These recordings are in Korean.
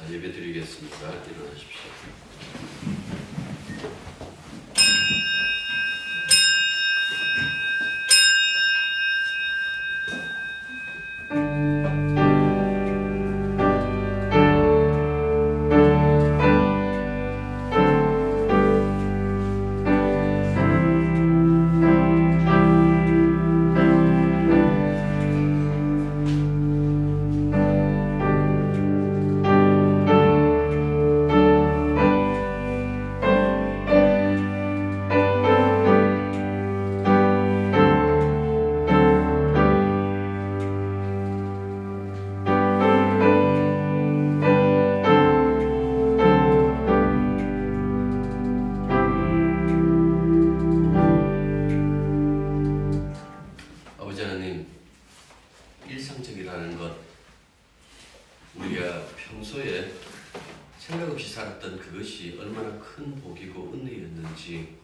자, 예배 드리겠습니다. 일어나십시오. 아버지 하나님, 일상적이라는 것, 우리가 평소에 생각 없이 살았던 그것이 얼마나 큰 복이고 은혜였는지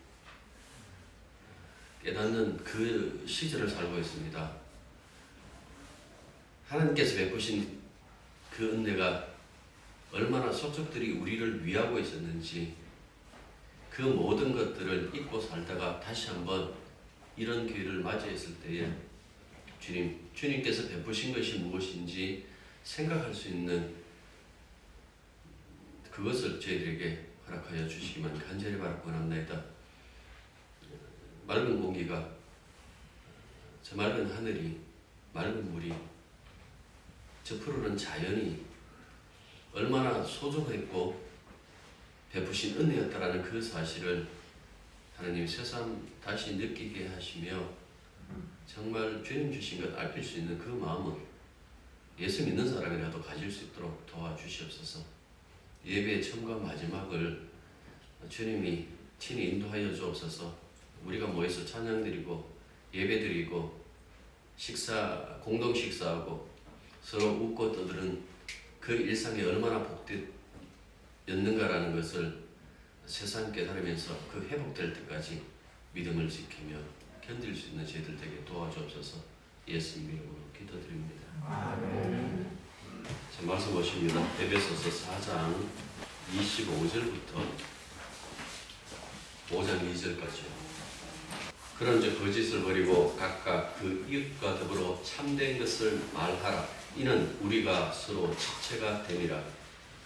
깨닫는 그 시절을 살고 있습니다. 하나님께서 베푸신 그 은혜가 얼마나 속속들이 우리를 위하고 있었는지, 그 모든 것들을 잊고 살다가 다시 한번 이런 기회를 맞이했을 때에 주님께서 베푸신 것이 무엇인지 생각할 수 있는 그것을 저희들에게 허락하여 주시기만 간절히 바라고 원합니다. 맑은 공기가, 저 맑은 하늘이, 맑은 물이, 저 푸르른 자연이 얼마나 소중했고 베푸신 은혜였다라는 그 사실을 하나님 새삼 다시 느끼게 하시며, 정말 주님 주신 것 알릴 수 있는 그 마음은 예수 믿는 사람이라도 가질 수 있도록 도와주시옵소서. 예배의 처음과 마지막을 주님이 친히 인도하여 주옵소서. 우리가 모여서 찬양드리고 예배드리고 공동 식사하고 서로 웃고 떠드는 그 일상이 얼마나 복되었는가라는 것을 세상 깨달으면서 그 회복될 때까지 믿음을 지키며 견딜 수 있는 저희들 되게 도와주옵소서. 예수님 이름으로 기도드립니다. 아멘. 자, 말씀 보십니다. 에베소서 4장 25절부터 5장 2절까지요. 그런즉 거짓을 버리고 각각 그 이웃과 더불어 참된 것을 말하라. 이는 우리가 서로 지체가 됨이라.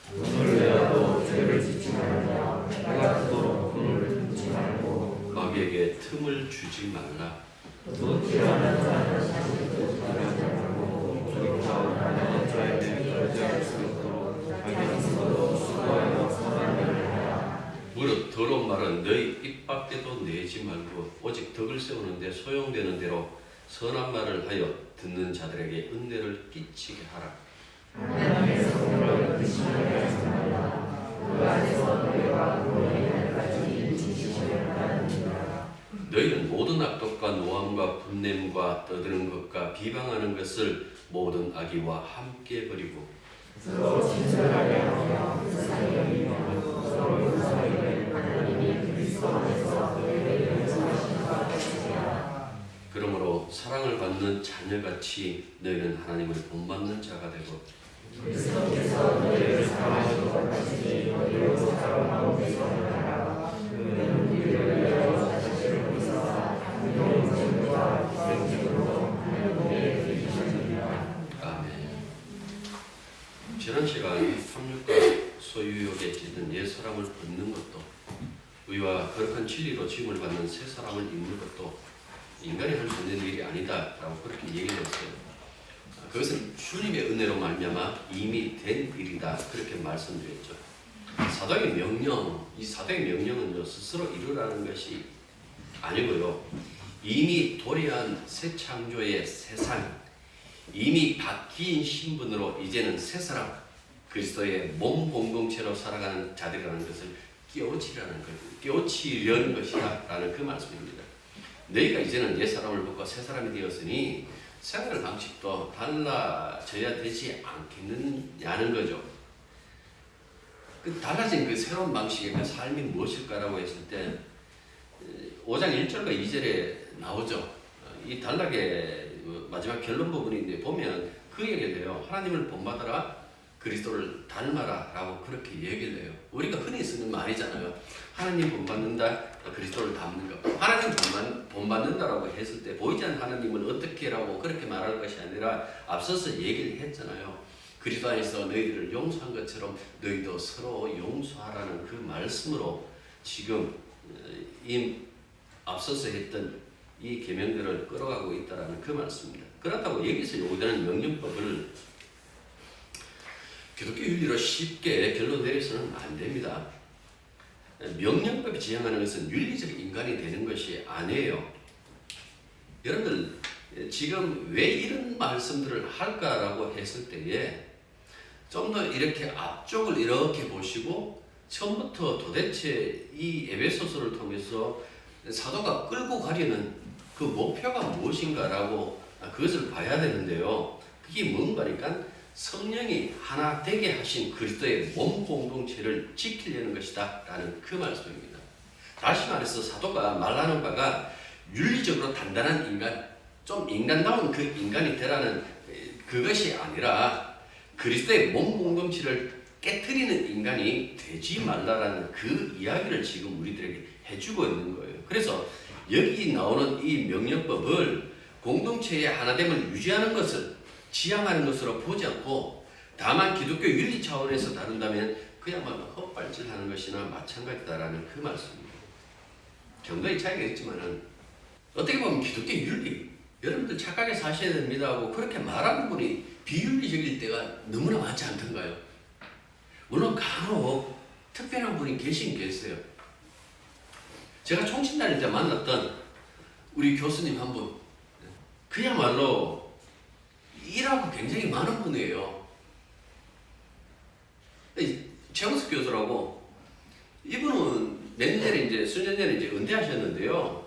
돈을 내어도 죄를 짓지 말라. 해가 뜨도록 돈을 훔치 말고 마귀에게 틈을 주지 말라. 도끼라는 자는 자기 뜻 따르지 말고 기뻐하는 자에게 절제할 수 있도록 자기 스스로 수고하여 선한 일을 하라. 무릇 더러운 말은 너희 입 밖에도 내지 말고 오직 덕을 세우는데 소용되는 대로 선한 말을 하여 듣는 자들에게 은혜를 끼치게 하라. 하나님의 성령을 의심하게 하지 말라. 그 안에서 너희가 노예날까지 지키시려 하느니라. 너희는 모든 악독과 노함과 분냄과 떠드는 것과 비방하는 것을 모든 악의와 함께 버리고 서로 친절하게 하며 세상의 의미로 서로 용서하되 하나님이 그리스도 안에서 너희를 용서하신 것 같이 하라. 그러므로 사랑을 받는 자녀같이 너희는 하나님을 본받는 자가 되고 그리스도께서 너희를 사랑하신 것 같이 너희로 사랑 가운데서 살아가. 그는 우리를 위하여 자신을 보이사 영생과 희생제물로 하나님께 드리셨느니라. 아멘. 지난 시간 탐욕과 소유욕에 찌든 옛 사람을 벗는 것도, 의와 거룩한 진리로 지음을 받는 새 사람을 입는 것도 인간이 할 수 있는 일이 아니다라고 그렇게 얘기를 했어요. 그것은 주님의 은혜로 말미암아 이미 된 일이다, 그렇게 말씀드렸죠. 사도의 명령, 이 사도의 명령은 스스로 이루라는 것이 아니고요, 이미 도래한 새 창조의 세상, 이미 바뀐 신분으로 이제는 새 사람, 그리스도의 몸 공동체로 살아가는 자들이라는 것을 깨우치려는 것이다 라는 그 말씀입니다. 너희가 이제는 옛 사람을 벗고 새 사람이 되었으니 생활 방식도 달라져야 되지 않겠느냐는 거죠. 그 달라진 그 새로운 방식의 그 삶이 무엇일까라고 했을 때 5장 1절과 2절에 나오죠. 이 단락의 마지막 결론 부분인데 보면 그 얘기를 해요. 하나님을 본받아라. 그리스도를 닮아라라고 그렇게 얘기를 해요. 우리가 흔히 쓰는 말이잖아요. 하나님 본받는다, 그리스도를 닮는 것. 하나님 본받는다라고 했을 때 보이지 않는 하나님은 어떻게라고 그렇게 말할 것이 아니라 앞서서 얘기를 했잖아요. 그리스도 안에서 너희들을 용서한 것처럼 너희도 서로 용서하라는 그 말씀으로 지금 이 앞서서 했던 이 계명들을 끌어가고 있다라는 그 말씀입니다. 그렇다고 여기서 요구되는 명령법을 기독교 윤리로 쉽게 결론 내려서는 안 됩니다. 명령법이 지향하는 것은 윤리적 인간이 되는 것이 아니에요. 여러분들 지금 왜 이런 말씀들을 할까라고 했을 때에 좀 더 이렇게 앞쪽을 이렇게 보시고 처음부터 도대체 이 에베소서를 통해서 사도가 끌고 가려는 그 목표가 무엇인가라고 그것을 봐야 되는데요. 그게 뭔가니까 성령이 하나 되게 하신 그리스도의 몸 공동체를 지키려는 것이다 라는 그 말씀입니다. 다시 말해서 사도가 말하는 바가 윤리적으로 단단한 인간, 좀 인간다운 그 인간이 되라는 그것이 아니라 그리스도의 몸 공동체를 깨트리는 인간이 되지 말라라는 그 이야기를 지금 우리들에게 해주고 있는 거예요. 그래서 여기 나오는 이 명령법을 공동체의 하나됨을 유지하는 것을 지향하는 것으로 보지 않고 다만 기독교 윤리 차원에서 다룬다면 그야말로 헛발질하는 것이나 마찬가지다라는 그 말씀입니다. 정도의 차이가 있지만은 어떻게 보면 기독교 윤리 여러분들 착하게 사셔야 됩니다 하고 그렇게 말하는 분이 비윤리적일 때가 너무나 많지 않던가요? 물론 간혹 특별한 분이 계신 계세요. 제가 총신 다닐 때 만났던 우리 교수님 한 분, 그야말로 일하고 굉장히 많은 분이에요. 최영석 교수라고, 이분은 내년에 이제 수년 전에 이제 은퇴하셨는데요.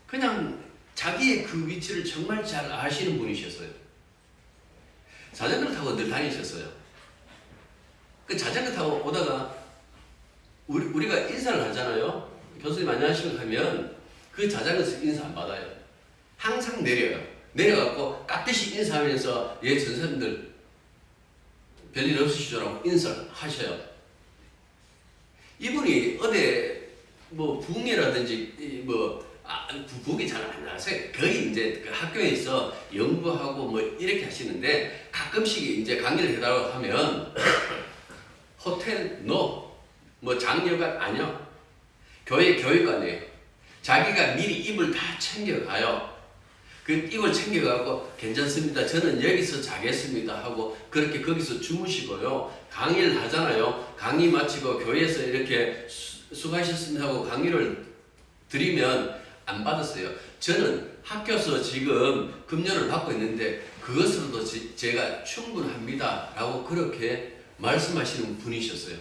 그냥 자기의 그 위치를 정말 잘 아시는 분이셨어요. 자전거를 타고 늘 다니셨어요. 그 자전거 타고 오다가 우리가 인사를 하잖아요. 교수님 안녕하십니까 하면 그 자전거에서 인사 안 받아요. 항상 내려요. 내려갖고 깍듯이 인사하면서 예 전사님들 별일 없으시죠라고 인사를 하셔요. 이분이 어디 뭐 부흥회라든지 부흥회 잘 안 하세요. 거의 이제 그 학교에서 연구하고 뭐 이렇게 하시는데 가끔씩 이제 강의를 해달라고 하면 호텔 뭐 장려가 아니요. 교회 교육관이에요. 자기가 미리 입을 다 챙겨가요. 그 입을 챙겨가고 괜찮습니다. 저는 여기서 자겠습니다 하고 그렇게 거기서 주무시고요. 강의를 하잖아요. 강의 마치고 교회에서 이렇게 수고하셨습니다 하고 강의를 드리면 안 받았어요. 저는 학교에서 지금 급료를 받고 있는데 그것으로도 제가 충분합니다 라고 그렇게 말씀하시는 분이셨어요.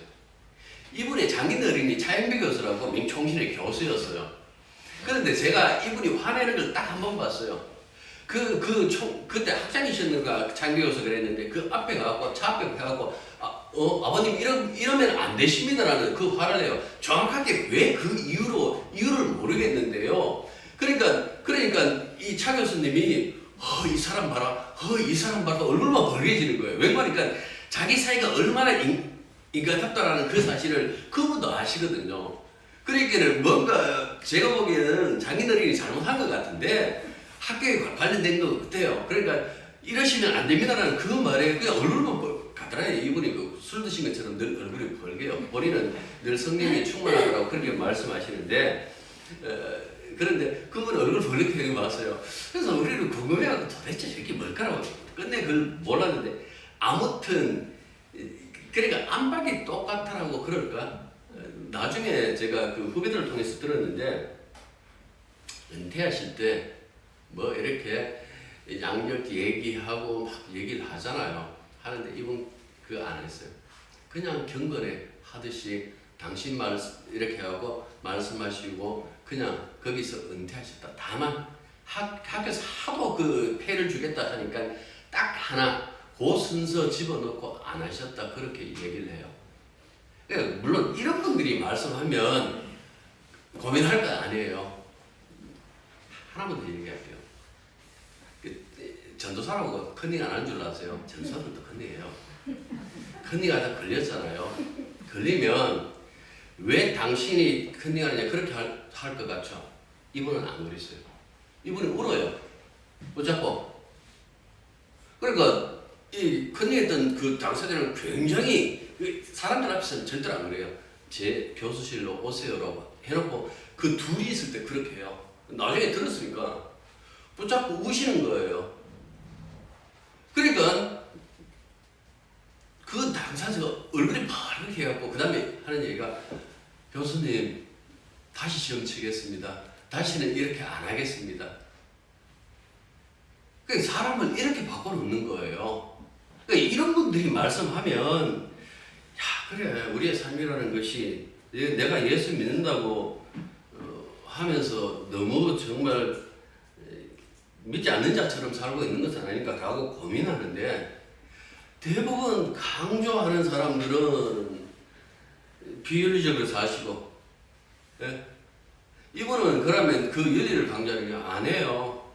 이분의 장인 어린이 차영배 교수라고 민총신의 교수였어요. 그런데 제가 이분이 화내는 걸 딱 한 번 봤어요. 그때 학장이셨는가 장비 교수 그랬는데 그 앞에 가고 차 앞에 가고 아버님 이러면 안 되십니다라는 그 화를 내요. 정확하게 왜 그 이유를 모르겠는데요. 그러니까 이 차 교수님이 이 사람 봐라 얼굴만 벌개지는 거예요. 왜 말이니까 자기 사이가 얼마나 인간답다라는 그 사실을 그분도 아시거든요. 그러니까 뭔가 제가 보기에는 장인어른이 잘못한 것 같은데 학교에 관련된 것 같아요. 그러니까 이러시면 안 됩니다라는 그 말에 그냥 얼굴만 가더라고요. 이분이 술 드신 것처럼 늘 얼굴이 벌게요. 본인은 늘 성령이 충만하다고 그렇게 말씀하시는데 그런데 그분 얼굴 벌게 봤어요. 그래서 우리는 궁금해하고 도대체 저게 뭘까라고 끝내 그걸 몰랐는데 아무튼 그러니까 안팎이 똑같다라고 그럴까? 나중에 제가 그 후배들을 통해서 들었는데 은퇴하실 때 뭐 이렇게 양력 얘기하고 막 얘기를 하잖아요. 하는데 이분 그거 안 했어요. 그냥 경건에 하듯이 당신 말 이렇게 하고 말씀하시고 그냥 거기서 은퇴하셨다. 다만 학교에서 하도 그 폐를 주겠다 하니까 딱 하나 그 순서 집어넣고 안 하셨다 그렇게 얘기를 해요. 그러니까 물론 이런 분들이 말씀하면 고민할 거 아니에요. 하나만 더 얘기할게요. 전도사라고 큰일 안 하는 줄 아세요? 전도사들도 큰일이에요. 컨닝하다 걸렸잖아요. 걸리면 왜 당신이 컨닝하느냐 그렇게 할 것 같죠? 이분은 안 그랬어요. 이분은 울어요. 어차피. 그러니까 이 컨닝했던 그 당사자는 굉장히 사람들 앞에서는 절대로 안 그래요. 제 교수실로 오세요라고 해놓고 그 둘이 있을 때 그렇게 해요. 나중에 들었으니까 붙잡고 우시는 거예요. 그러니까 그 당사자가 얼굴이 파랗게 해갖고 그 다음에 하는 얘기가 교수님 다시 시험 치겠습니다. 다시는 이렇게 안 하겠습니다. 그러니까 사람을 이렇게 바꿔놓는 거예요. 그러니까 이런 분들이 말씀하면 야 그래 우리의 삶이라는 것이 내가 예수 믿는다고 하면서 너무 정말 믿지 않는 자처럼 살고 있는 것은 아닐까 라고 고민하는데 대부분 강조하는 사람들은 비윤리적으로 사시고 예? 이분은 그러면 그 윤리를 강조하는 게 안 해요.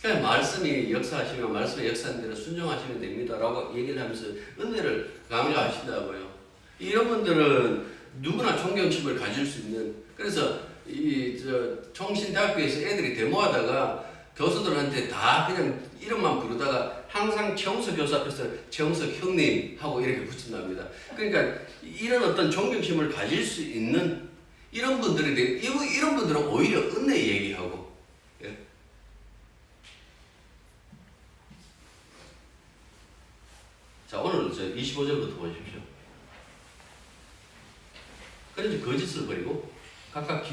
그냥 말씀이 역사하시면 말씀의 역사하는 대로 순종하시면 됩니다 라고 얘기를 하면서 은혜를 강조하신다고요. 이런 분들은 누구나 존경심을 가질 수 있는 그래서 총신대학교에서 애들이 데모하다가 교수들한테 다 그냥 이름만 부르다가 항상 최홍석 교수 앞에서 최홍석 형님 하고 이렇게 붙인답니다. 그러니까 이런 어떤 존경심을 가질 수 있는 이런 분들에 대해 이런 분들은 오히려 은혜 얘기하고 예? 자 오늘 25절부터 보십시오. 그런지 거짓을 버리고 각각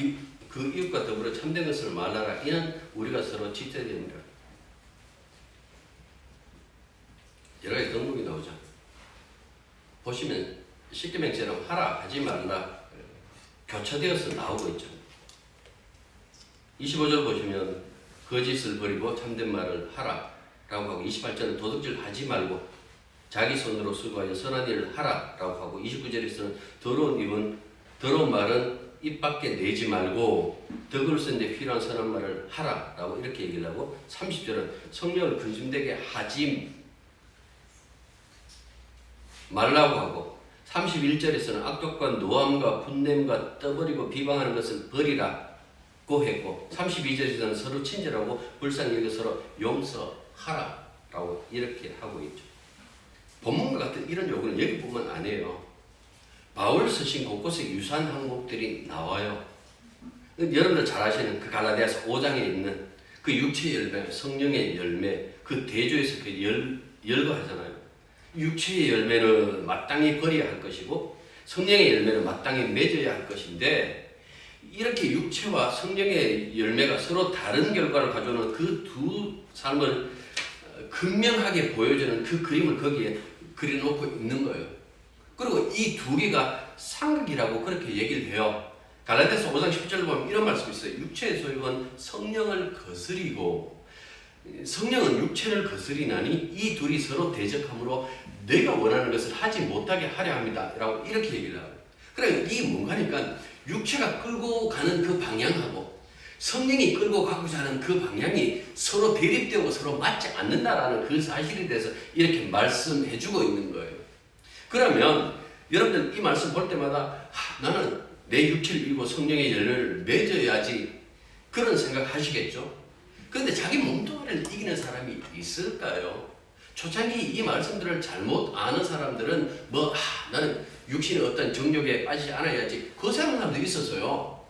그 이웃과 더불어 참된 것을 말하라. 이는 우리가 서로 지켜야 됩니다. 여러 가지 덕목이 나오죠. 보시면 십계명처럼 하라 하지 말라 교차되어서 나오고 있죠. 25절 보시면 거짓을 버리고 참된 말을 하라 라고 하고 28절은 도둑질 하지 말고 자기 손으로 수고하여 선한 일을 하라 라고 하고 29절에서는 더러운 말은 입 밖에 내지 말고 덕을 쓰는데 필요한 선한 말을 하라 라고 이렇게 얘기를 하고 30절은 성령을 근심되게 하지 말라고 하고 31절에서는 악독과 노함과 분냄과 떠버리고 비방하는 것을 버리라고 했고 32절에서는 서로 친절하고 불쌍히 여겨 서로 용서하라 라고 이렇게 하고 있죠. 본문과 같은 이런 요구는 여기뿐만 아니에요. 바울 서신 곳곳에 유사한 항목들이 나와요. 여러분들 잘 아시는 그 갈라디아서 5장에 있는 그 육체의 열매, 성령의 열매, 그 대조에서 그 열거하잖아요. 육체의 열매는 마땅히 버려야 할 것이고 성령의 열매는 마땅히 맺어야 할 것인데 이렇게 육체와 성령의 열매가 서로 다른 결과를 가져오는 그 두 삶을 극명하게 보여주는 그 그림을 거기에 그려놓고 있는 거예요. 그리고 이 두 개가 상극이라고 그렇게 얘기를 해요. 갈라디아서 5장 10절을 보면 이런 말씀이 있어요. 육체의 소욕은 성령을 거스리고 성령은 육체를 거스리나니 이 둘이 서로 대적하므로 내가 원하는 것을 하지 못하게 하려 합니다 라고 이렇게 얘기를 하고 그래 이게 뭔가 하니까 육체가 끌고 가는 그 방향하고 성령이 끌고 가고자 하는 그 방향이 서로 대립되고 서로 맞지 않는다라는 그 사실에 대해서 이렇게 말씀해주고 있는 거예요. 그러면 여러분들 이 말씀 볼 때마다 나는 내 육체를 이루고 성령의 열매를 맺어야지 그런 생각 하시겠죠? 그런데 자기 몸뚱아리를 이기는 사람이 있을까요? 초창기 이 말씀들을 잘못 아는 사람들은 나는 육신의 어떤 정욕에 빠지지 않아야지 그 생각하는 사람도 있었어요.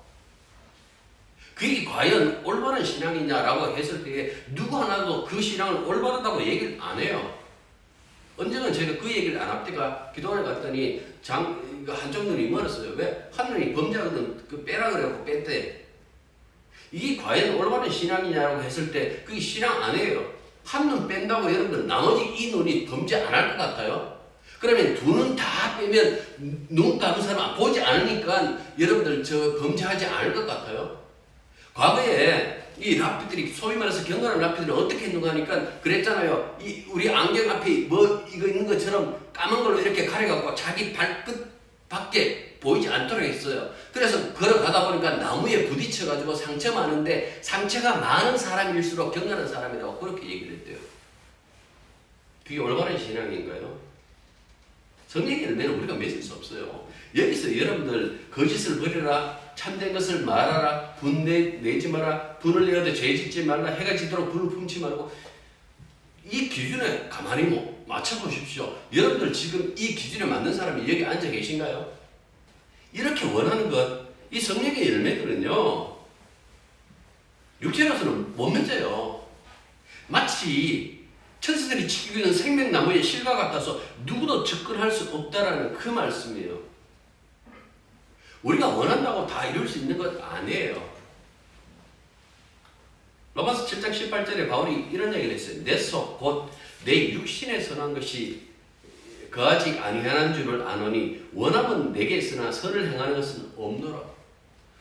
그게 과연 올바른 신앙이냐라고 했을 때에 누구 하나도 그 신앙을 올바르다고 얘기를 안 해요. 언젠가 제가 그 얘기를 안 할 때가 기도원에 갔더니 한쪽 눈이 멀었어요. 왜? 한 눈이 범죄하거든 그 빼라 그래갖고 뺐대. 이게 과연 올바른 신앙이냐라고 했을 때 그게 신앙 아니에요. 한 눈 뺀다고 여러분들 나머지 이 눈이 범죄 안 할 것 같아요? 그러면 두 눈 다 빼면 눈 감은 사람 보지 않으니까 여러분들 범죄하지 않을 것 같아요? 과거에 이 랍비들이 소위 말해서 경건한 랍비들은 어떻게 했는가 하니까 그랬잖아요. 우리 안경 앞에 이거 있는 것처럼 까만 걸로 이렇게 가려갖고 자기 발끝 밖에 보이지 않도록 했어요. 그래서 걸어가다 보니까 나무에 부딪혀가지고 상처 많은데 상처가 많은 사람일수록 경건한 사람이라고 그렇게 얘기를 했대요. 그게 올바른 신앙인가요? 성령의 열매는 우리가 맺을 수 없어요. 여기서 여러분들 거짓을 버리라, 참된 것을 말하라, 분 내지 마라, 분을 내어도 죄 짓지 말라, 해가 지도록 불을 품지 말고, 이 기준에 가만히 맞춰보십시오. 여러분들 지금 이 기준에 맞는 사람이 여기 앉아 계신가요? 이렇게 원하는 것, 이 성령의 열매들은요, 육체로서는 못 맺어요. 마치 천사들이 지키고 있는 생명나무의 실과 같아서 누구도 접근할 수 없다라는 그 말씀이에요. 우리가 원한다고 다 이룰 수 있는 것 아니에요. 로마서 7장 18절에 바울이 이런 얘기를 했어요. 내 속 곧 내 육신에 선한 것이 거하지 아니하는 줄을 아노니 원함은 내게 있으나 선을 행하는 것은 없노라.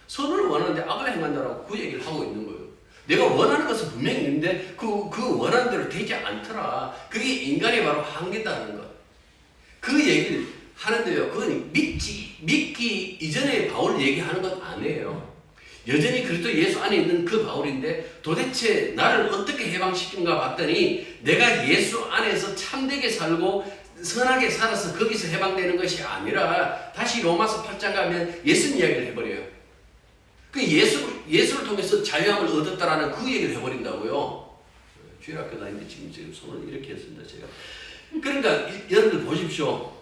선을 원하는데 악을 행한다라고 그 얘기를 하고 있는 거예요. 내가 원하는 것은 분명히 있는데 그 원하는 대로 되지 않더라. 그게 인간의 바로 한계다는 것. 그 얘기를 하는데요. 그건 믿기 이전에 바울 얘기하는 건 아니에요. 여전히 그리스도 예수 안에 있는 그 바울인데 도대체 나를 어떻게 해방시킨가 봤더니 내가 예수 안에서 참되게 살고 선하게 살아서 거기서 해방되는 것이 아니라 다시 로마서 8장 가면 예수님 이야기를 해버려요. 그 예수를 통해서 자유함을 얻었다라는 그 얘기를 해버린다고요. 주일학교 다니는데 지금 손을 이렇게 했습니다. 제가. 그러니까 여러분들 보십시오.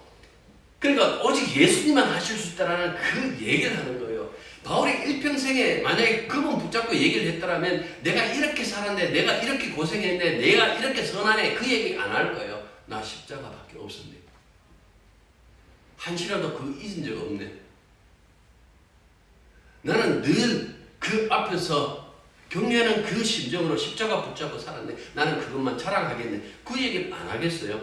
그러니까 오직 예수님만 하실 수 있다라는 그 얘기를 하는 거예요. 바울이 일평생에 만약에 그분 붙잡고 얘기를 했더라면 내가 이렇게 살았네, 내가 이렇게 고생했네, 내가 이렇게 선하네, 그 얘기 안 할 거예요. 나 십자가밖에 없었네. 한시라도 그 잊은 적 없네. 나는 늘 그 앞에서 격려하는 그 심정으로 십자가 붙잡고 살았네. 나는 그것만 자랑하겠네. 그 얘기를 안 하겠어요.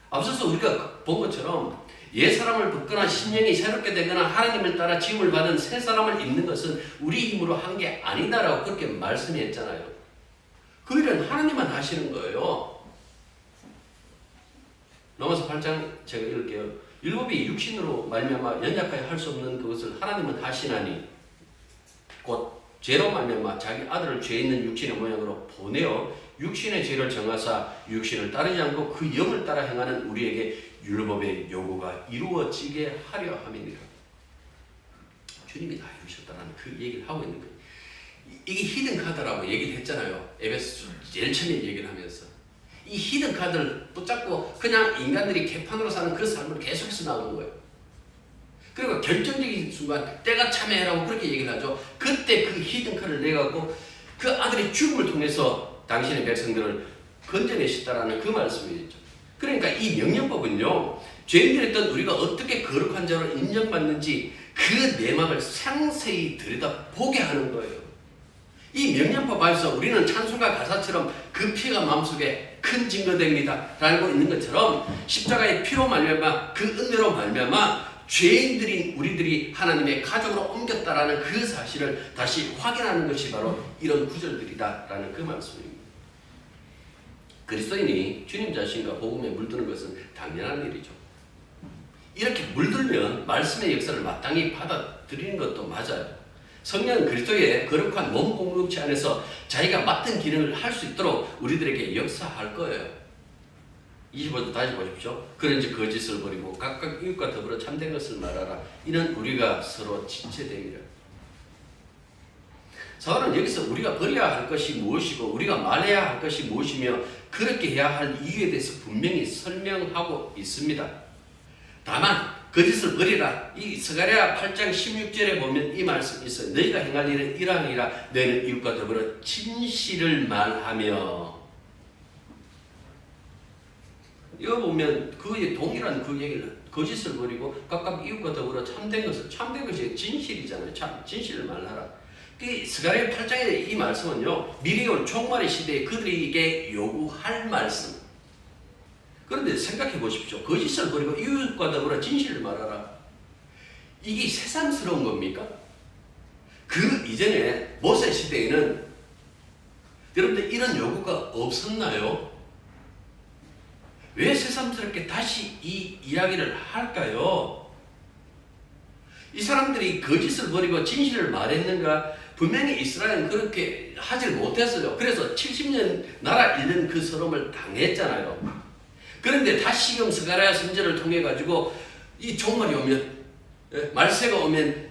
앞서서 우리가 본 것처럼 옛사람을 벗거나 심령이 새롭게 되거나 하나님을 따라 지음을 받은 새 사람을 입는 것은 우리 힘으로 한 게 아니다라고 그렇게 말씀했잖아요. 그 일은 하나님만 하시는 거예요. 로마서 8장 제가 읽을게요. 율법이 육신으로 말미암아 연약하여 할 수 없는 그것을 하나님은 하시나니 곧 죄로 말미암아 자기 아들을 죄 있는 육신의 모양으로 보내어 육신의 죄를 정하사 육신을 따르지 않고 그 영을 따라 행하는 우리에게 율법의 요구가 이루어지게 하려 함이니라. 주님이 다 이루셨다는 그 얘기를 하고 있는 거예요. 이게 히든 카드라고 얘기를 했잖아요. 에베소 제일 처음에 얘기를 하면서 이 히든 카드를 붙잡고 그냥 인간들이 개판으로 사는 그 삶을 계속해서 나오는 거예요. 그리고 결정적인 순간 때가 참여해라고 그렇게 얘기를 하죠. 그때 그 히든 카드를 내갖고 그 아들의 죽음을 통해서 당신의 백성들을 건져내셨다라는 그 말씀이죠. 그러니까 이 명령법은요, 죄인들이었던 우리가 어떻게 거룩한 자로 인정받는지 그 내막을 상세히 들여다보게 하는 거예요. 이 명령법 안에서 우리는 찬송가 가사처럼 그 피가 마음속에 큰 증거됩니다 라고 있는 것처럼 십자가의 피로 말미암아 그 은혜로 말미암아 죄인들인 우리들이 하나님의 가족으로 옮겼다라는 그 사실을 다시 확인하는 것이 바로 이런 구절들이다라는 그 말씀입니다. 그리스도인이 주님 자신과 복음에 물드는 것은 당연한 일이죠. 이렇게 물들면 말씀의 역사를 마땅히 받아들이는 것도 맞아요. 성령은 그리스도의 거룩한 몸 공동체 안에서 자기가 맡은 기능을 할 수 있도록 우리들에게 역사할 거예요. 25절 다시 보십시오. 그런즉 거짓을 버리고 각각 이웃과 더불어 참된 것을 말하라. 이는 우리가 서로 지체됨이라. 사울은 여기서 우리가 버려야 할 것이 무엇이고 우리가 말해야 할 것이 무엇이며 그렇게 해야 할 이유에 대해서 분명히 설명하고 있습니다. 다만 거짓을 버리라. 이 스가랴 8장 16절에 보면 이 말씀이 있어요. 너희가 행할 일은 이러하니라. 너희는 이웃과 더불어 진실을 말하며. 이거 보면 그에 동일한 그 얘기를 거짓을 버리고 각각 이웃과 더불어 참된 것을, 참된 것이 진실이잖아요. 진실을 말하라. 그 스가랴 8장의 이 말씀은요, 미리 올 종말의 시대에 그들에게 요구할 말씀. 그런데 생각해 보십시오. 거짓을 버리고 이웃과 더불어 진실을 말하라. 이게 새삼스러운 겁니까? 그 이전에 모세 시대에는 여러분들 이런 요구가 없었나요? 왜 새삼스럽게 다시 이 이야기를 할까요? 이 사람들이 거짓을 버리고 진실을 말했는가? 분명히 이스라엘은 그렇게 하질 못했어요. 그래서 70년 나라 잃는 그 서름을 당했잖아요. 그런데 다시금 스가랴 선지자를 통해 가지고 이 종말이 오면, 말세가 오면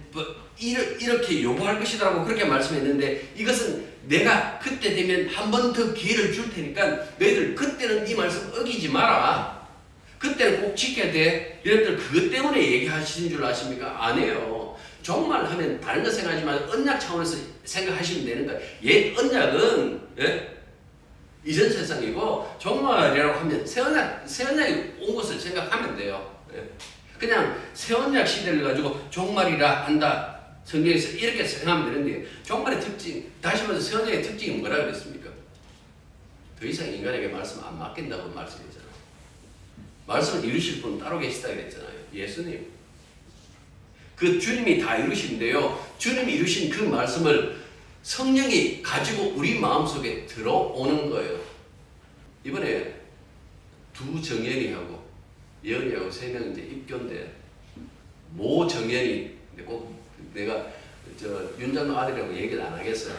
이렇게 요구할 것이라고 그렇게 말씀했는데, 이것은 내가 그때 되면 한 번 더 기회를 줄 테니까 너희들 그때는 이 말씀 어기지 마라. 그때는 꼭 지켜야 돼. 여러분들 그것 때문에 얘기하시는 줄 아십니까? 안 해요. 종말 하면 다른 거 생각하지만 언약 차원에서 생각하시면 되는 거예요. 옛 언약은 이전 세상이고, 종말이라고 하면 새 언약이 온 것을 생각하면 돼요. 그냥 새 언약 시대를 가지고 종말이라 한다. 성경에서 이렇게 생각하면 되는데, 종말의 특징, 다시 말해서 새 언약의 특징이 뭐라 그랬습니까? 더 이상 인간에게 말씀 안 맡긴다고 말씀했잖아요. 말씀을 이루실 분 따로 계시다 그랬잖아요. 예수님. 그 주님이 다 이루신데요. 주님이 이루신 그 말씀을 성령이 가지고 우리 마음속에 들어오는 거예요. 이번에 두 정연이하고 예언이하고 세 명 이제 입교인데, 모 정연이 꼭 내가 윤장로 아들이라고 얘기를 안 하겠어요.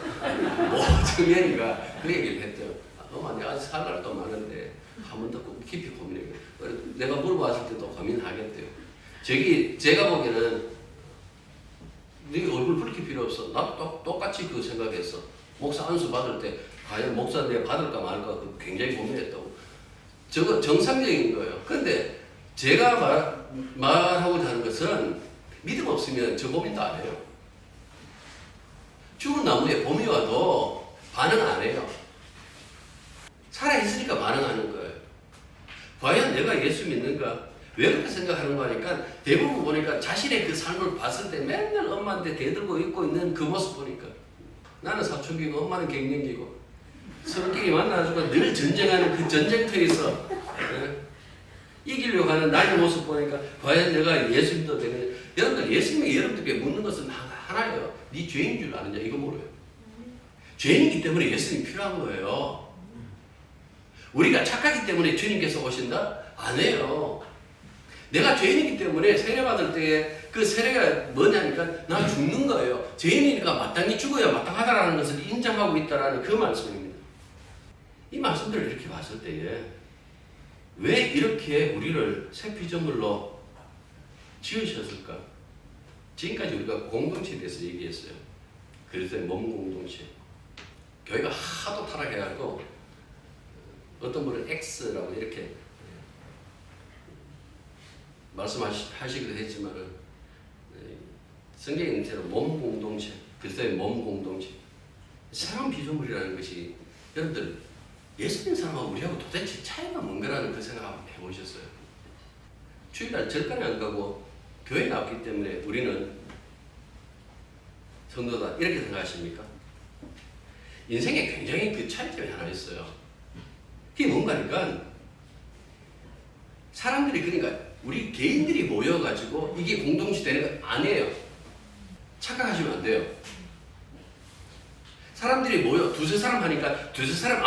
모 정연이가 그 얘기를 했대요. 엄마, 내가 아직 살 날도 많은데 한 번 더 깊이 고민해. 내가 물어봤을 때도 고민하겠대요. 제가 보기에는 네 얼굴 붉힐 필요 없어. 나도 똑같이 그 생각했어. 목사 안수 받을 때 과연 목사 내가 받을까 말까 굉장히 고민했다고. 저거 정상적인 거예요. 그런데 제가 말하고자 하는 것은 믿음 없으면 저 고민도 안 해요. 죽은 나무에 봄이 와도 반응 안 해요. 살아있으니까 반응하는 거예요. 과연 내가 예수 믿는가? 왜 그렇게 생각하는 거 하니까 대부분 보니까 자신의 그 삶을 봤을 때 맨날 엄마한테 대들고 있고 있는 그 모습 보니까, 나는 사춘기고 엄마는 갱년기고 서로끼리 만나가지고 늘 전쟁하는 그 전쟁터에서 이기려고 하는 나의 모습 보니까 과연 내가 예수 믿어도 되느냐. 여러분들 예수님이 여러분들께 묻는 것은 하나예요. 네 죄인 줄 아느냐 이거 물어요. 죄인이기 때문에 예수님이 필요한 거예요. 우리가 착하기 때문에 주님께서 오신다? 아니에요. 내가 죄인이기 때문에 세례받을 때 그 세례가 뭐냐니까 나 죽는 거예요. 죄인이니까 마땅히 죽어야 마땅하다라는 것을 인정하고 있다라는 그 말씀입니다. 이 말씀들을 이렇게 봤을 때에 왜 이렇게 우리를 새 피조물로 지으셨을까? 지금까지 우리가 공동체에 대해서 얘기했어요. 그래서 몸 공동체. 교회가 하도 타락해가지고 어떤 분은 X라고 이렇게 말씀하시기도 했지만은, 성경의 의미대로 몸 공동체, 그리스도의 몸 공동체, 새로운 피조물이라는 것이, 여러분들 예수 믿는 사람하고 우리하고 도대체 차이가 뭔가라는 그 생각 한번 해보셨어요? 주일날 절간에 안 가고 교회 나왔기 때문에 우리는 성도다 이렇게 생각하십니까? 인생에 굉장히 그 차이점이 하나 있어요. 그게 뭔가니까, 사람들이 그러니까 우리 개인들이 모여가지고 이게 공동체 되는 거 아니에요. 착각하시면 안 돼요. 사람들이 모여 두세 사람 하니까 두세 사람,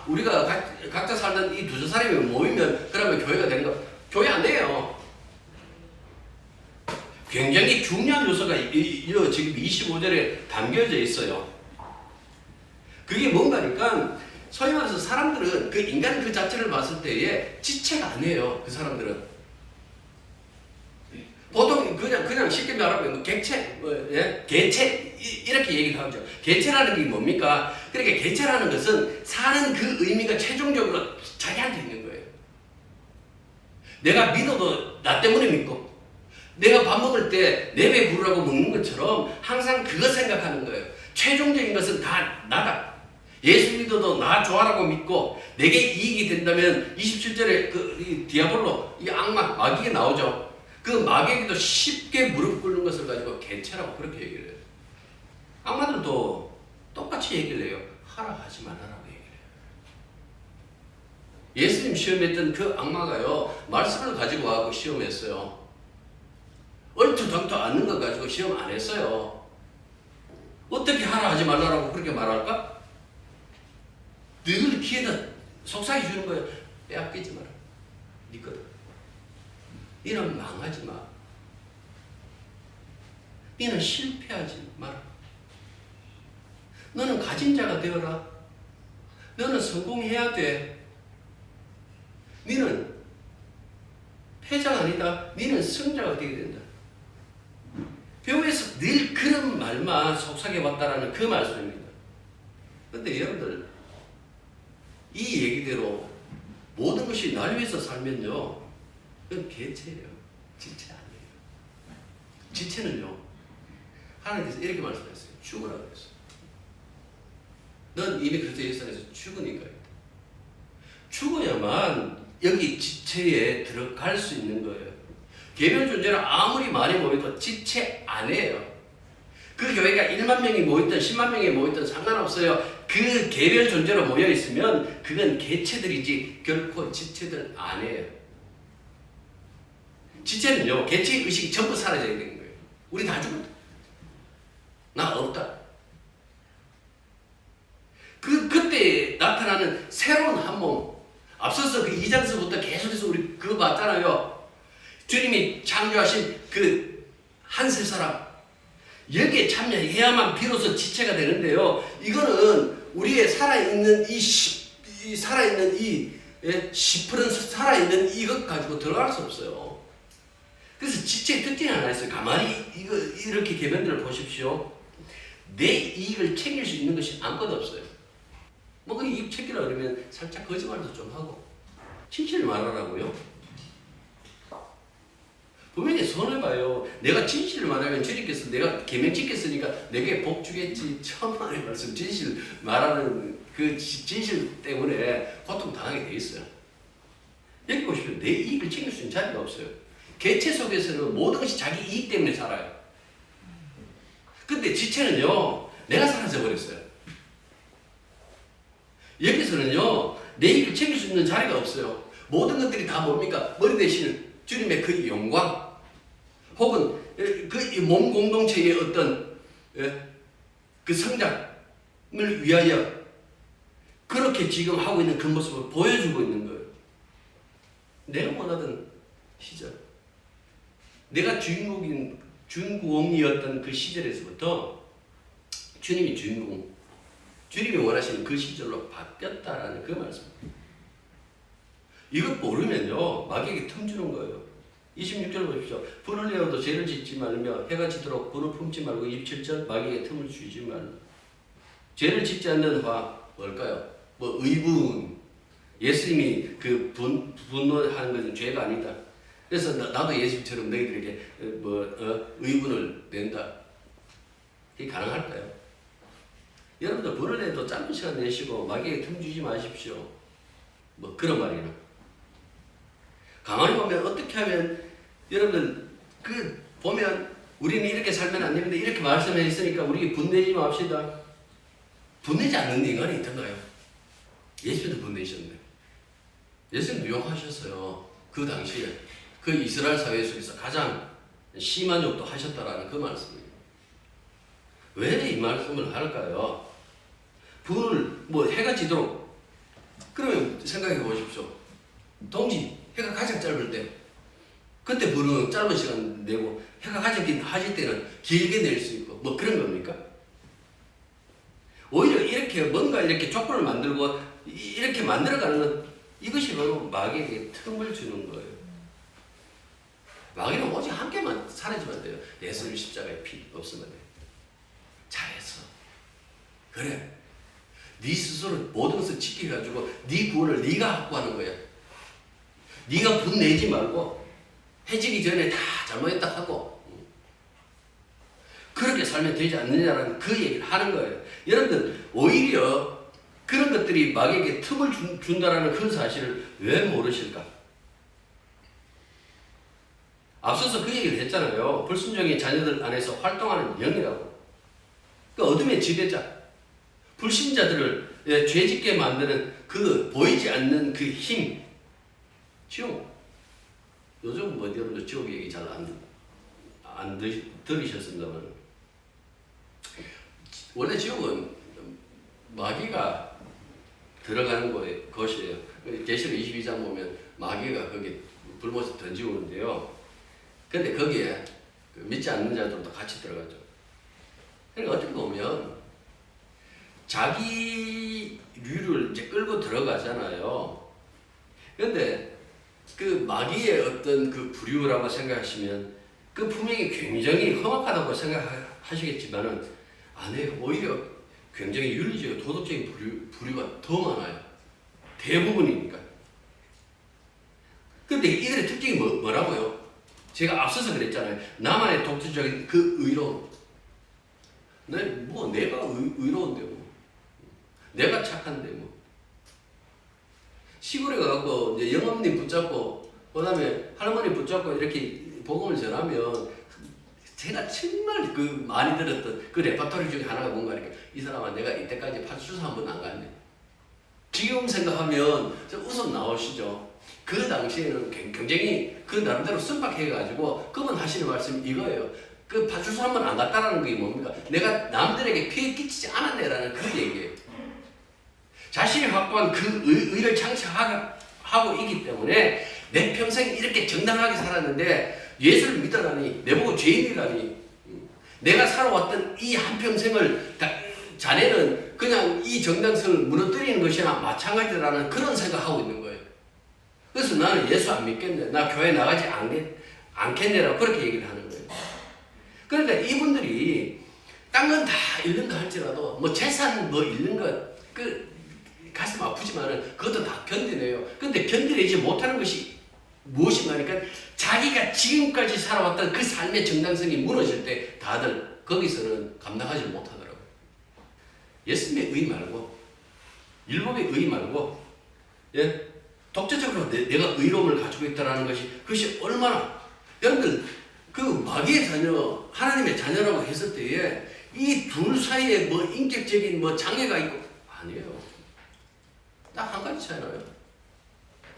우리가 각자 살던 이 두세 사람이 모이면 그러면 교회가 되는 거, 교회 안 돼요. 굉장히 중요한 요소가 지금 25절에 담겨져 있어요. 그게 뭔가니까, 소위 말해서 사람들은 그 인간 그 자체를 봤을 때에 지체가 아니에요. 그 사람들은 보통 그냥 쉽게 말하면 객체, 개체 이렇게 얘기를 하죠. 개체라는 게 뭡니까? 그러니까 개체라는 것은 사는 그 의미가 최종적으로 자기한테 있는 거예요. 내가 믿어도 나 때문에 믿고, 내가 밥 먹을 때 내 배 부르라고 먹는 것처럼 항상 그거 생각하는 거예요. 최종적인 것은 다 나다. 예수 믿어도 나 좋아라고 믿고 내게 이익이 된다면 27절에 이 디아볼로, 이 악마, 마귀가 나오죠. 그 마귀에게도 쉽게 무릎 꿇는 것을 가지고 개체라고 그렇게 얘기를 해요. 악마들도 똑같이 얘기를 해요. 하라 하지 말라라고 얘기를 해요. 예수님 시험했던 그 악마가요, 말씀을 가지고 와서 시험했어요. 얼토당토 않는 것 가지고 시험 안 했어요. 어떻게 하라 하지 말라라고 그렇게 말할까? 늘 기회다 속삭여 주는 거예요. 빼앗기지 마라. 네 거다. 너는 망하지 마. 너는 실패하지 마라. 너는 가진 자가 되어라. 너는 성공해야 돼. 너는 패자가 아니다. 너는 승자가 되게 된다. 배우에서 늘 그런 말만 속삭여봤다라는 그 말씀입니다. 그런데 여러분들 이 얘기대로 모든 것이 날 위해서 살면요, 그건 개체예요. 지체 아니에요. 지체는요, 하나님께서 이렇게 말씀하셨어요. 죽으라고 했어요. 넌 이미 그리스도 예수 안에서 죽으니까. 죽어야만 여기 지체에 들어갈 수 있는 거예요. 개별 존재는 아무리 많이 모여도 지체 아니에요. 그 교회가 1만 명이 모였든 10만 명이 모였든 상관없어요. 그 개별 존재로 모여 있으면 그건 개체들이지 결코 지체들 아니에요. 지체는요, 개체 의식이 전부 사라져야 되는 거예요. 우리 다 죽었다. 나 없다. 그때 나타나는 새로운 한 몸. 앞서서 그 2장서부터 계속해서 우리 그거 봤잖아요. 주님이 창조하신 그 한 세 사람. 여기에 참여해야만 비로소 지체가 되는데요. 이거는 우리의 살아있는 살아있는 10% 살아있는 이것 가지고 들어갈 수 없어요. 그래서 지체의 특징이 하나 있어요. 가만히 이렇게 계명들을 보십시오. 내 이익을 챙길 수 있는 것이 아무것도 없어요. 뭐 그 이익 챙기라 그러면 살짝 거짓말도 좀 하고 진실을 말하라고요. 분명히 손해봐요. 내가 진실을 말하면 주님께서 내가 계명 지켰으니까 내게 복 주겠지. 천만의 말씀 진실 말하는 그 진실 때문에 고통 당하게 돼 있어요. 여기 보십시오. 내 이익을 챙길 수 있는 자리가 없어요. 개체 속에서는 모든 것이 자기 이익 때문에 살아요. 근데 지체는요, 내가 사라져 버렸어요. 여기서는요, 내 이익을 챙길 수 있는 자리가 없어요. 모든 것들이 다 뭡니까? 머리 대신 주님의 그 영광, 혹은 그 몸 공동체의 어떤 그 성장을 위하여 그렇게 지금 하고 있는 그 모습을 보여주고 있는 거예요. 내가 원하던 시절, 내가 주인공이었던 그 시절에서부터 주님이 주인공, 주님이 원하시는 그 시절로 바뀌었다라는 그 말씀입니다. 이것 모르면요, 마귀에게 틈 주는 거예요. 26절 보십시오. 불을 내어도 죄를 짓지 말며 해가 지도록 불을 품지 말고 27절 마귀에게 틈을 주지 말라. 죄를 짓지 않는 화 뭘까요? 뭐 의분. 예수님이 그 분노하는 것은 죄가 아니다. 그래서 나도 예수님처럼 너희들에게 의분을 낸다. 이게 가능할까요? 여러분들 불을 내도 짧은 시간 내시고 마귀에게 틈 주지 마십시오. 뭐 그런 말이나. 가만히 보면 어떻게 하면 여러분들 보면 우리는 이렇게 살면 안 됩니다. 이렇게 말씀해 있으니까 우리 분내지 맙시다. 분내지 않는 인간이 있던가요? 예수님도 분내셨네. 예수님도 욕하셨어요. 그 당시에 그 이스라엘 사회 속에서 가장 심한 욕도 하셨다라는 그 말씀이에요. 왜 이 말씀을 할까요? 해가 지도록. 그러면 생각해 보십시오. 동지, 해가 가장 짧을 때, 그때 불은 짧은 시간 내고, 해가 가장 긴 하질 때는 길게 낼 수 있고, 뭐 그런 겁니까? 오히려 이렇게 뭔가 이렇게 조건을 만들고, 이렇게 만들어가는 것, 이것이 바로 마귀에게 틈을 주는 거예요. 마귀는 오직 한 개만 사라지면 돼요. 예수님 십자가에 피 없으면 돼요. 잘했어. 그래. 네 스스로 모든 것을 지켜가지고 네 구원을 네가 확보하는 거야. 네가 분내지 말고 해지기 전에 다 잘못했다 하고 그렇게 살면 되지 않느냐라는 그 얘기를 하는 거예요. 여러분들 오히려 그런 것들이 마귀에게 틈을 준다라는 그 사실을 왜 모르실까? 앞서서 그 얘기를 했잖아요. 불순종의 자녀들 안에서 활동하는 영이라고. 그 어둠의 지배자, 불신자들을 죄짓게 만드는 그 보이지 않는 그 힘, 지옥. 요즘 뭐 여러분들 지옥 얘기 잘 안 들으셨습니다만, 원래 지옥은 마귀가 들어가는 것이에요. 계시록 22장 보면 마귀가 거기 불못을 던지고 오는데요. 근데 거기에 믿지 않는 자들도 같이 들어가죠. 그러니까 어떻게 보면 자기 류를 이제 끌고 들어가잖아요. 그런데 그 마귀의 어떤 그 부류라고 생각하시면 그 분명히 굉장히 험악하다고 생각하시겠지만은 아니에요. 오히려 굉장히 윤리적이고 도덕적인 부류가 더 많아요. 대부분이니까. 근데 이들의 특징이 뭐라고요? 제가 앞서서 그랬잖아요. 나만의 독특적인 그 의로움. 내가 의로운데 뭐. 내가 착한데 뭐. 시골에 가갖고 이제 영업님 붙잡고 그다음에 할머니 붙잡고 이렇게 복음을 전하면 제가 정말 그 많이 들었던 그 레파토리 중에 하나가 뭔가 이렇게 이 사람아 내가 이때까지 파출소 한 번 안 갔네. 지금 생각하면 웃음 나오시죠. 그 당시에는 굉장히 그 나름대로 순박해가지고 그분 하시는 말씀이 이거예요. 그 파출소 한 번 안 갔다라는 게 뭡니까? 내가 남들에게 피해 끼치지 않았네라는 그 얘기예요. 자신이 확보한 그 의를 창시하고 있기 때문에 내 평생 이렇게 정당하게 살았는데 예수를 믿어라니 내보고 죄인이라니 내가 살아왔던 이 한평생을 자네는 그냥 이 정당성을 무너뜨리는 것이나 마찬가지라는 그런 생각하고 있는 거예요. 그래서 나는 예수 안 믿겠네. 나 교회 나가지 않겠네라고 그렇게 얘기를 하는 거예요. 그러니까 이분들이 딴 건 다 잃는다 할지라도 뭐 재산 뭐 잃는 것 가슴 아프지만은 그것도 다 견디네요. 근데 견디내지 못하는 것이 무엇인가 하니까 자기가 지금까지 살아왔던 그 삶의 정당성이 무너질 때 다들 거기서는 감당하지 못하더라고요. 예수님의 의 말고 율법의 의 말고 예? 독자적으로 내가 의로움을 가지고 있다는 것이 그것이 얼마나 여러분들 그 마귀의 자녀 하나님의 자녀라고 했을 때에 이 둘 사이에 뭐 인격적인 뭐 장애가 있고 아니에요. 딱 한 가지 차이나요.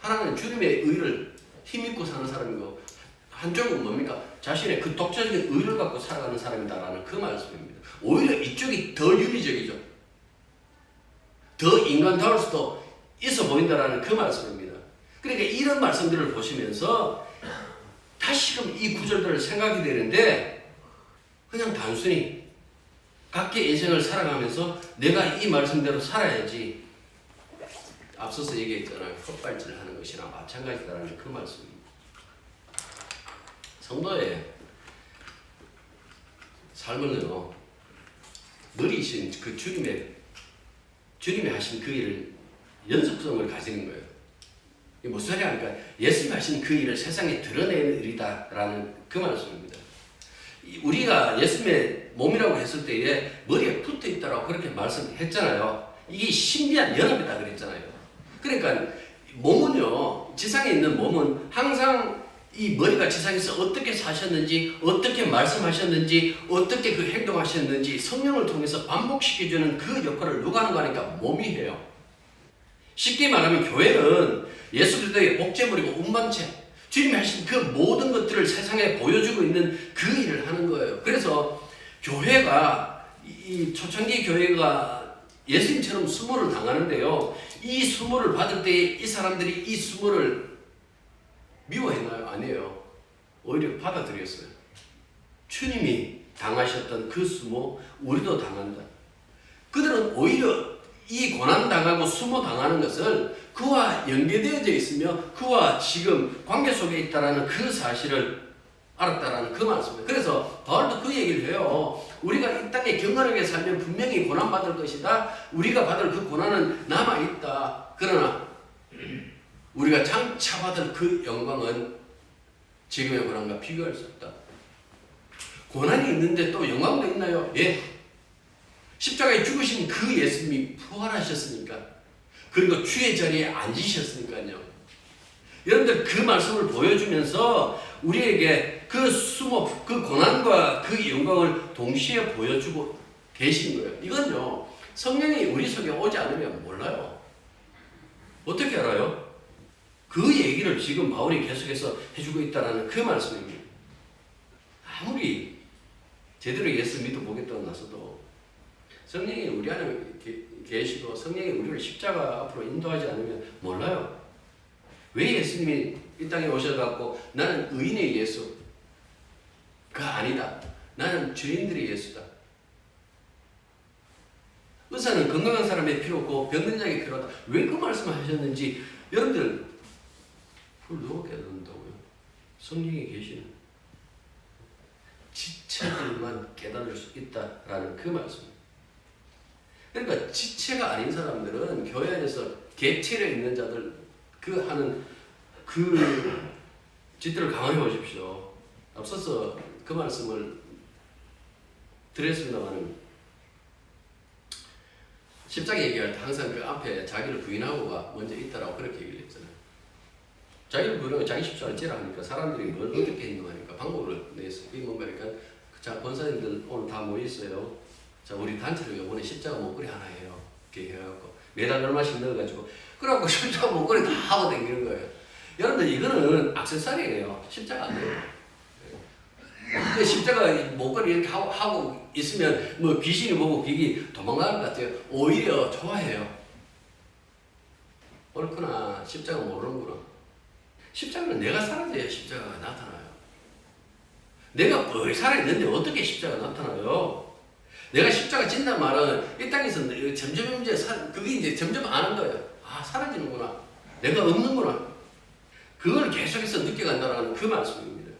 하나는 주님의 의를 힘입고 사는 사람이고 한쪽은 뭡니까? 자신의 그 독자적인 의를 갖고 살아가는 사람이다라는 그 말씀입니다. 오히려 이쪽이 더 윤리적이죠. 더 인간다울 수도 있어 보인다라는 그 말씀입니다. 그러니까 이런 말씀들을 보시면서 다시금 이 구절들을 생각이 되는데 그냥 단순히 각기 인생을 살아가면서 내가 이 말씀대로 살아야지 앞서서 얘기했잖아요. 헛발질을 하는 것이나 마찬가지다라는 그 말씀입니다. 성도의 삶은요, 느리신 그 주님이 하신 그 일을 연속성을 가지는 거예요. 이게 무슨 소리 하니까 예수님이 하신 그 일을 세상에 드러내는 일이다라는 그 말씀입니다. 우리가 예수님의 몸이라고 했을 때에 머리에 붙어 있다라고 그렇게 말씀했잖아요. 이게 신비한 연합이다 그랬잖아요. 그러니까 몸은요, 지상에 있는 몸은 항상 이 머리가 지상에서 어떻게 사셨는지, 어떻게 말씀하셨는지, 어떻게 그 행동하셨는지 성령을 통해서 반복시켜주는 그 역할을 누가 하는 거 하니까 몸이 해요. 쉽게 말하면 교회는 예수 그리스도의 복제물이고 운반체, 주님이 하신 그 모든 것들을 세상에 보여주고 있는 그 일을 하는 거예요. 그래서 교회가 이 초창기 교회가 예수님처럼 수모를 당하는데요. 이 수모를 받을 때에 이 사람들이 이 수모를 미워했나요? 아니에요. 오히려 받아들였어요. 주님이 당하셨던 그 수모 우리도 당한다. 그들은 오히려 이 고난당하고 수모당하는 것을 그와 연계되어져 있으며 그와 지금 관계 속에 있다는 그 사실을 알았다라는 그 말씀이에요. 그래서 바울도 그 얘기를 해요. 우리가 이 땅에 경건하게 살면 분명히 고난받을 것이다. 우리가 받을 그 고난은 남아있다. 그러나 우리가 장차 받을 그 영광은 지금의 고난과 비교할 수 없다. 고난이 있는데 또 영광도 있나요? 예. 십자가에 죽으신 그 예수님이 부활하셨으니까, 그리고 주의 자리에 앉으셨으니까요. 여러분들 그 말씀을 보여주면서 우리에게 그 수모, 그 고난과 그 영광을 동시에 보여주고 계신 거예요. 이건요, 성령이 우리 속에 오지 않으면 몰라요. 어떻게 알아요? 그 얘기를 지금 바울이 계속해서 해주고 있다는 그 말씀입니다. 아무리 제대로 예수 믿어보겠다고 나서도 성령이 우리 안에 계시고 성령이 우리를 십자가 앞으로 인도하지 않으면 몰라요. 왜 예수님이 이 땅에 오셔갖고 나는 의인의 예수가 아니다. 나는 죄인들의 예수다. 의사는 건강한 사람의 필요고 병든 자에게 필요하다. 왜 그 말씀을 하셨는지 여러분들 그걸 누가 깨닫는다고요? 성령이 계시는 지체들만 깨달을 수 있다라는 그 말씀입니다. 그러니까 지체가 아닌 사람들은 교회 안에서 객체에 있는 자들 그 하는 그 짓들을 가만히 보십시오. 앞서서 그 말씀을 드렸습니다만 십자가 얘기할 때 항상 그 앞에 자기를 부인하고가 먼저 있다라고 그렇게 얘기를 했잖아요. 자기를 부인하고 자기 십자가를 지라 하니까 사람들이 뭘 어떻게 행동하니까 방법을 내서 이게 뭔가 그러니까 자 권사님들 오늘 다 모여 있어요. 자 우리 단체로 이번에 십자가 목걸이 하나 해요. 이렇게 해갖고 매달 얼마씩 넣어가지고 그래갖고 십자가 목걸이 다 하고 다니는 거예요. 여러분들 이거는 액세서리예요. 십자가 아니에요. 그 십자가 목걸이 이렇게 하고 있으면 뭐 귀신이 보고 귀기 도망가는 것 같아요. 오히려 좋아해요. 옳구나. 십자가 모르는구나. 십자가는 내가 살아야 십자가가 나타나요. 내가 뭘 살아있는데 어떻게 십자가가 나타나요? 내가 십자가 진단 말은 이 땅에서 점점 그게 이제 점점 아는 거예요. 아 사라지는구나. 내가 없는구나. 그걸 계속해서 느껴간다는 그 말씀입니다.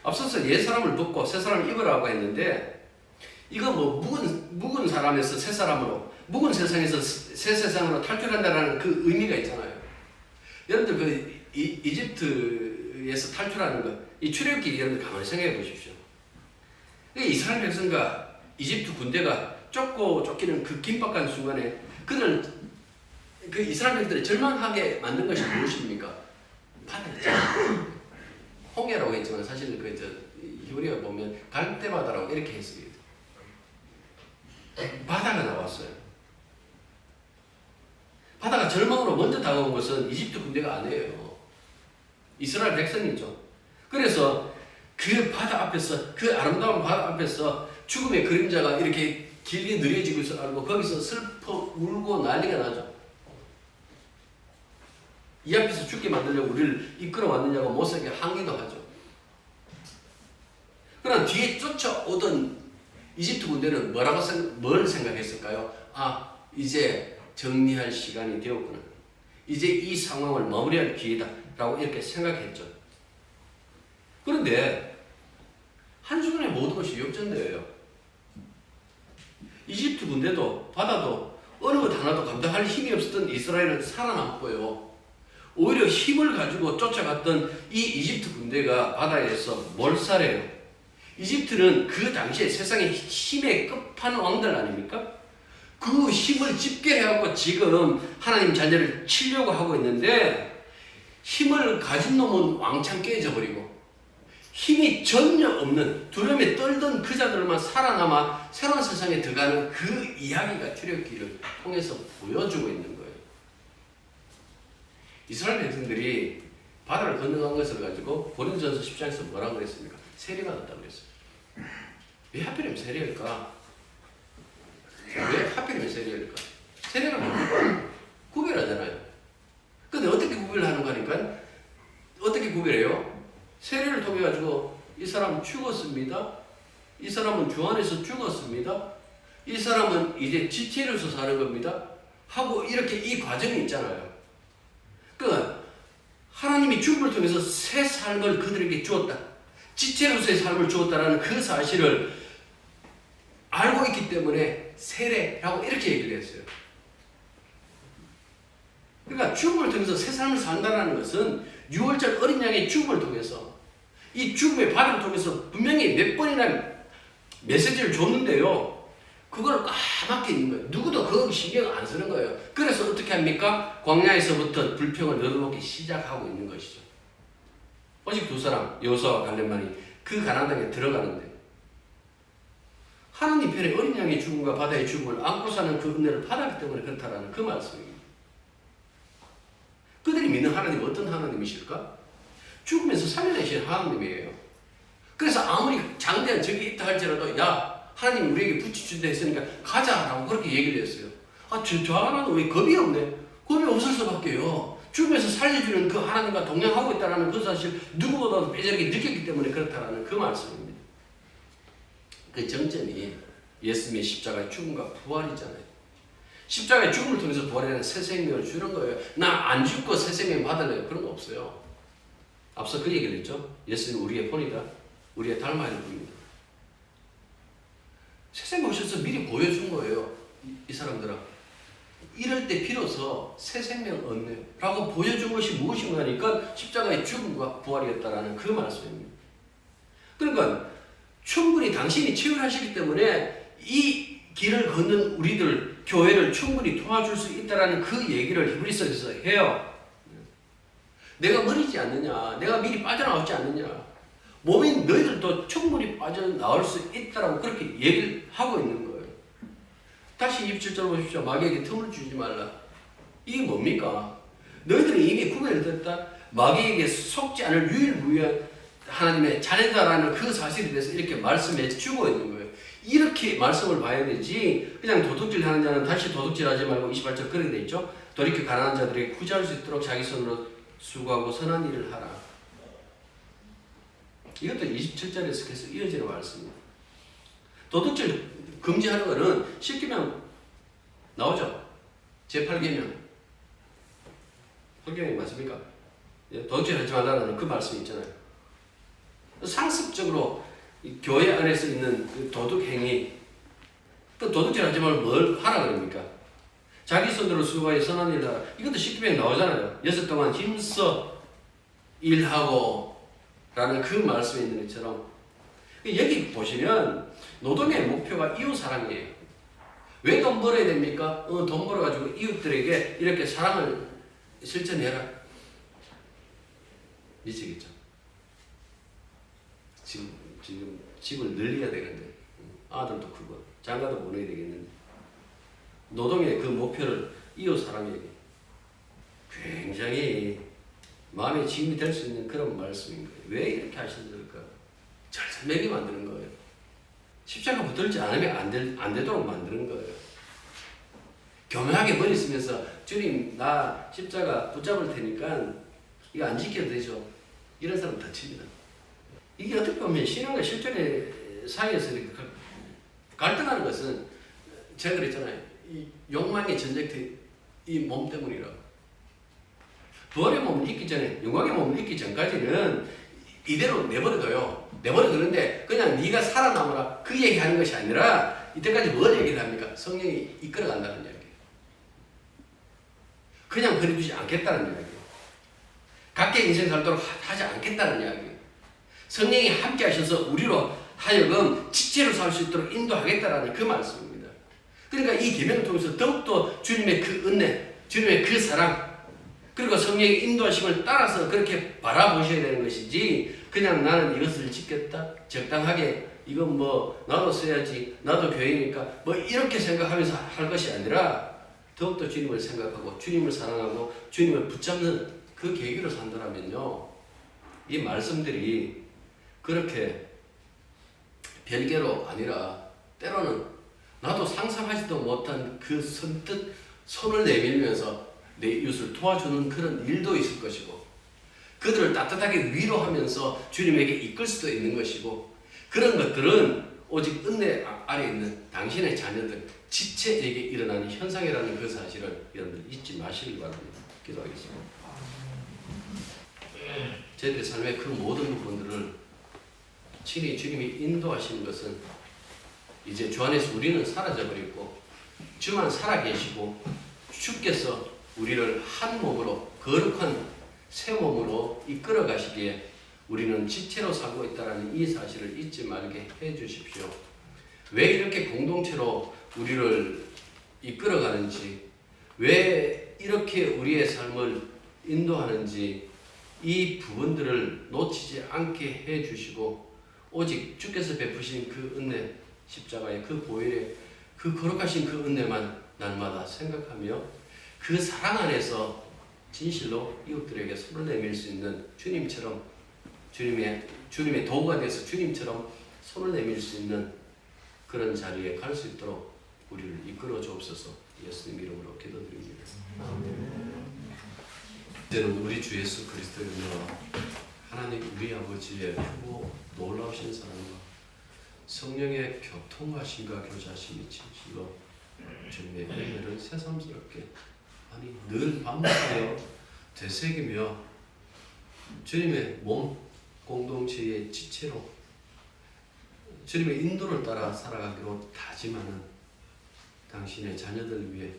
앞서서 옛 사람을 벗고 새 사람을 입으라고 했는데 이거 뭐 묵은 사람에서 새 사람으로 묵은 세상에서 새 세상으로 탈출한다는 그 의미가 있잖아요. 여러분들 그 이집트에서 탈출하는 것, 이 출애굽기 여러분들 가만히 생각해 보십시오. 이스라엘 백성과 이집트 군대가 쫓기는 그 긴박한 순간에 그 이스라엘 백성들을 절망하게 만든 것이 무엇입니까? 바다였죠. 홍해라고 했지만 사실 히브리어 보면 갈대바다라고 이렇게 해석해요. 바다가 나왔어요. 바다가 절망으로 먼저 다가온 것은 이집트 군대가 아니에요. 이스라엘 백성이죠. 그래서 그 바다 앞에서 그 아름다운 바다 앞에서 죽음의 그림자가 이렇게 길게 느려지고 있어 알고 거기서 슬퍼 울고 난리가 나죠. 이 앞에서 죽게 만들려고 우리를 이끌어 왔느냐고 모세에게 항의도 하죠. 그러나 뒤에 쫓아오던 이집트 군대는 뭘 생각했을까요? 아, 이제 정리할 시간이 되었구나. 이제 이 상황을 마무리할 기회다. 라고 이렇게 생각했죠. 그런데 한순간에 모든 것이 역전되어요. 이집트 군대도 바다도 어느 것 하나도 감당할 힘이 없었던 이스라엘은 살아남고요. 오히려 힘을 가지고 쫓아갔던 이 이집트 군대가 바다에서 몰살해요. 이집트는 그 당시에 세상의 힘의 끝판왕들 아닙니까? 그 힘을 집결해갖고 지금 하나님 자녀를 치려고 하고 있는데 힘을 가진 놈은 왕창 깨져버리고 힘이 전혀 없는 두려움에 떨던 그 자들만 살아남아 새로운 세상에 들어가는 그 이야기가 출애굽기를 통해서 보여주고 있는 거예요. 이스라엘 백성들이 바다를 건너간 것을 가지고 고린도전서 10장에서 뭐라고 그랬습니까? 세례받았다고 그랬어요. 왜 하필이면 세례일까? 왜 하필이면 세례일까? 세례가 뭡니까? 구별하잖아요. 근데 어떻게 구별을 하는 거니까? 어떻게 구별해요? 세례를 통해 가지고 이 사람 죽었습니다. 이 사람은 주 안에서 죽었습니다. 이 사람은 이제 지체로서 사는 겁니다. 하고 이렇게 이 과정이 있잖아요. 그러니까 하나님이 죽음을 통해서 새 삶을 그들에게 주었다. 지체로서의 삶을 주었다라는 그 사실을 알고 있기 때문에 세례라고 이렇게 얘기를 했어요. 그러니까 죽음을 통해서 새 삶을 산다는 것은 6월절 어린 양의 죽음을 통해서 이 죽음의 바다를 통해서 분명히 몇 번이나 메시지를 줬는데요. 그걸 까맣게 있는 거예요. 누구도 그거 신경 안 쓰는 거예요. 그래서 어떻게 합니까? 광야에서부터 불평을 늘어놓기 시작하고 있는 것이죠. 오직 두 사람, 여호수아와 갈렙만이 그 가나안 땅에 들어가는데 하나님 편에 어린 양의 죽음과 바다의 죽음을 안고 사는 그 은혜를 받았기 때문에 그렇다라는 그 말씀입니다. 그들이 믿는 하나님은 어떤 하나님이실까? 죽으면서 살려내신 하나님이에요. 그래서 아무리 장대한 적이 있다 할지라도 야 하나님 우리에게 부치준다 했으니까 가자라고 그렇게 얘기를 했어요. 아, 저 하나는 왜 겁이 없네? 겁이 없을 수밖에요. 죽으면서 살려주는 그 하나님과 동행하고 있다는 그 사실 누구보다도 뼈저리게 느꼈기 때문에 그렇다는 그 말씀입니다. 그 정점이 예수님의 십자가의 죽음과 부활이잖아요. 십자가의 죽음을 통해서 부활하는 새 생명을 주는 거예요. 나 안 죽고 새 생명 받을래요. 그런 거 없어요. 앞서 그 얘기를 했죠. 예수는 우리의 본이다. 우리의 닮아야 될 뿐입니다. 새 생명 오셔서 미리 보여준 거예요. 이 사람들은. 이럴 때 비로소 새 생명 얻네요. 라고 보여준 것이 무엇인가 하니까 십자가의 죽음과 부활이었다라는 그 말씀입니다. 그러니까 충분히 당신이 치유하시기 때문에 이 길을 걷는 우리들 교회를 충분히 도와줄 수 있다라는 그 얘기를 히브리서에서 해요. 내가 머리지 않느냐, 내가 미리 빠져나왔지 않느냐, 몸인 너희들도 충분히 빠져나올 수 있다라고 그렇게 얘기를 하고 있는 거예요. 다시 27절 보십시오. 마귀에게 틈을 주지 말라. 이게 뭡니까? 너희들이 이미 구별이 됐다. 마귀에게 속지 않을 유일무이한 하나님의 자녀다라는 그 사실에 대해서 이렇게 말씀해 주고 있는 거예요. 이렇게 말씀을 봐야 되지 그냥 도둑질 하는 자는 다시 도둑질하지 말고 28절 그렇게 돼 있죠. 돌이켜 가난한 자들에게 구제할 수 있도록 자기 손으로 수고하고 선한 일을 하라. 이것도 27절에서 계속 이어지는 말씀입니다. 도둑질 금지하는 것은 10계명 나오죠. 제8계명 8계명이 맞습니까? 도둑질 하지 말라는 그 말씀이 있잖아요. 상습적으로 교회 안에서 있는 그 도둑 행위, 또 도둑질 하지 말고 뭘 하라 그럽니까? 자기 손으로 수고하여 선한 일을 하라. 이것도 10계명 나오잖아요. 6 동안 힘써 일하고 라는 그 말씀이 있는 것처럼 여기 보시면 노동의 목표가 이웃 사랑이에요. 왜 돈 벌어야 됩니까? 돈 벌어가지고 이웃들에게 이렇게 사랑을 실천해라. 미치겠죠? 지금 집을 늘려야 되는데 아들도 크고 장가도 보내야 되겠는데 노동의 그 목표를 이웃 사랑에게 굉장히 마음에 짐이 될 수 있는 그런 말씀인 거예요. 왜 이렇게 하셨을까? 절절매게 만드는 거예요. 십자가 붙들지 않으면 안 되도록 만드는 거예요. 교묘하게 머리 쓰면서 주님 나 십자가 붙잡을 테니까 이거 안 지켜도 되죠. 이런 사람 다칩니다. 이게 어떻게 보면 신앙과 실존의 사이에서 이렇게 갈등하는 것은 제가 그랬잖아요. 이 욕망의 전쟁터 이 몸 때문이라고. 부활의 몸을 잊기 전에, 영광의 몸을 잊기 전까지는 이대로 내버려둬요. 내버려두는데 그냥 네가 살아남으라 그 얘기하는 것이 아니라 이때까지 뭘 얘기를 합니까? 성령이 이끌어간다는 이야기예요. 그냥 버려두지 않겠다는 이야기예요. 각계 인생 살도록 하지 않겠다는 이야기예요. 성령이 함께 하셔서 우리로 하여금 지체로 살 수 있도록 인도하겠다라는 그 말씀입니다. 그러니까 이 계명을 통해서 더욱더 주님의 그 은혜, 주님의 그 사랑, 그리고 성령의 인도하심을 따라서 그렇게 바라보셔야 되는 것이지 그냥 나는 이것을 지켰다 적당하게 이건 뭐 나도 써야지 나도 교회니까 뭐 이렇게 생각하면서 할 것이 아니라 더욱더 주님을 생각하고 주님을 사랑하고 주님을 붙잡는 그 계기로 산다면요 이 말씀들이 그렇게 별개로 아니라 때로는 나도 상상하지도 못한 그 선뜻 손을 내밀면서 내 이웃을 도와주는 그런 일도 있을 것이고 그들을 따뜻하게 위로하면서 주님에게 이끌 수도 있는 것이고 그런 것들은 오직 은혜 아래 있는 당신의 자녀들 지체에게 일어나는 현상이라는 그 사실을 여러분들 잊지 마시기 바랍니다. 기도하겠습니다. 저희들의 삶의 그 모든 부분들을 친히 주님이 인도하시는 것은 이제 주 안에서 우리는 사라져버리고 주만 살아계시고 주께서 우리를 한 몸으로 거룩한 새 몸으로 이끌어 가시기에 우리는 지체로 살고 있다는 이 사실을 잊지 말게 해 주십시오. 왜 이렇게 공동체로 우리를 이끌어 가는지, 왜 이렇게 우리의 삶을 인도하는지 이 부분들을 놓치지 않게 해 주시고 오직 주께서 베푸신 그 은혜, 십자가의 그 보혈의 그 거룩하신 그 은혜만 날마다 생각하며 그 사랑 안에서 진실로 이웃들에게 손을 내밀 수 있는 주님처럼 주님의 도구가 돼서 주님처럼 손을 내밀 수 있는 그런 자리에 갈 수 있도록 우리를 이끌어 주옵소서. 예수님 이름으로 기도드립니다. 이제는 우리 주 예수 그리스도의 은혜와 하나님 우리 아버지의 크고 놀라우신 사랑과 성령의 교통하심과 교제하심이 진실로 주님의 은혜를 새삼스럽게 아니 늘 반복하여 되새기며 주님의 몸 공동체의 지체로 주님의 인도를 따라 살아가기로 다짐하는 당신의 자녀들 위해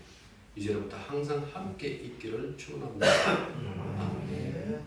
이제로부터 항상 함께 있기를 축원합니다. 아멘.